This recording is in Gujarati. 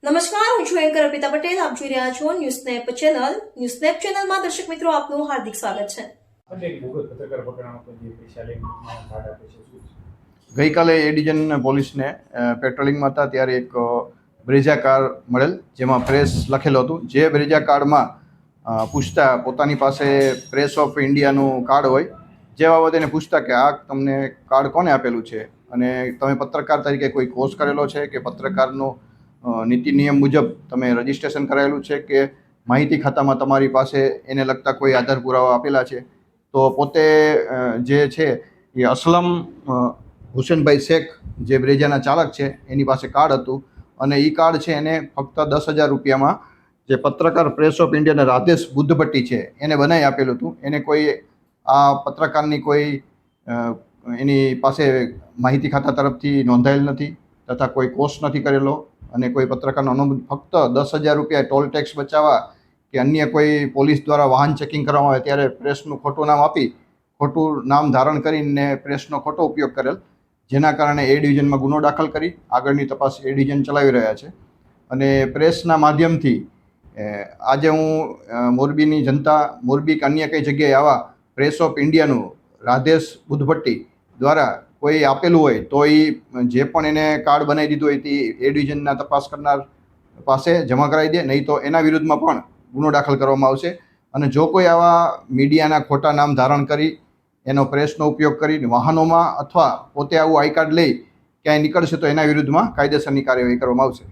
નમસ્કાર, હું છું એન્કર અર્પિતા પટેલ. આપ જોઈ રહ્યા છો news snap channel. News snap ચેનલમાં દર્શક મિત્રો આપનું હાર્દિક સ્વાગત છે. ગઈકાલે એ ડિવિઝન પોલીસને પેટ્રોલિંગમાં હતા ત્યારે એક બ્રેઝા કાર મળેલ, જેમાં પ્રેસ લખેલું હતું. જે બ્રેઝા કાર્ડમાં પૂછતા પોતાની પાસે પ્રેસ ઓફ ઇન્ડિયાનું કાર્ડ હોય, જે બાબતે એને પૂછતા કે આ તમને કાર્ડ કોને આપેલું છે અને તમે પત્રકાર તરીકે કોઈ કોર્સ કરેલો છે કે પત્રકારનો નીતિ નિયમ મુજબ તમે રજિસ્ટ્રેશન કરાયેલું છે કે માહિતી ખાતામાં તમારી પાસે એને લગતા કોઈ આધાર પુરાવા આપેલા છે. તો પોતે જે છે એ અસલમ હુસેનભાઈ શેખ, જે બ્રેઝાના ચાલક છે, એની પાસે કાર્ડ હતું અને એ કાર્ડ છે એને ફક્ત 10,000 રૂપિયામાં જે પત્રકાર પ્રેસ ઓફ ઇન્ડિયાના રાધેશ બુદ્ધભટ્ટી છે એને બનાવી આપેલું હતું. એને કોઈ આ પત્રકારની કોઈ એની પાસે માહિતી ખાતા તરફથી નોંધાયેલ નથી તથા કોઈ કોર્સ નથી કરેલો અને કોઈ પત્રકારનો અનુભવ. ફક્ત 10,000 રૂપિયા ટોલ ટેક્સ બચાવવા કે અન્ય કોઈ પોલીસ દ્વારા વાહન ચેકિંગ કરવામાં આવે ત્યારે પ્રેસનું ખોટું નામ આપી, ખોટું નામ ધારણ કરીને પ્રેસનો ખોટો ઉપયોગ કરેલ, જેના કારણે એ ડિવિઝનમાં ગુનો દાખલ કરી આગળની તપાસ એ ડિવિઝન ચલાવી રહ્યા છે. અને પ્રેસના માધ્યમથી આજે હું મોરબીની જનતા, મોરબી કે અન્ય કઈ જગ્યાએ આવા પ્રેસ ઓફ ઇન્ડિયાનું રાધેશ બુદ્ધભટ્ટી દ્વારા કોઈ આપેલું હોય તો એ જે પણ એને કાર્ડ બનાવી દીધું હોય તે એ ડિવિઝનના તપાસ કરનાર પાસે જમા કરાવી દે, નહીં તો એના વિરુદ્ધમાં પણ ગુનો દાખલ કરવામાં આવશે. અને જો કોઈ આવા મીડિયાના ખોટા નામ ધારણ કરી એનો પ્રેસનો ઉપયોગ કરી વાહનોમાં અથવા પોતે આવું આઈ કાર્ડ લઈ ક્યાંય નીકળશે તો એના વિરુદ્ધમાં કાયદેસરની કાર્યવાહી કરવામાં આવશે.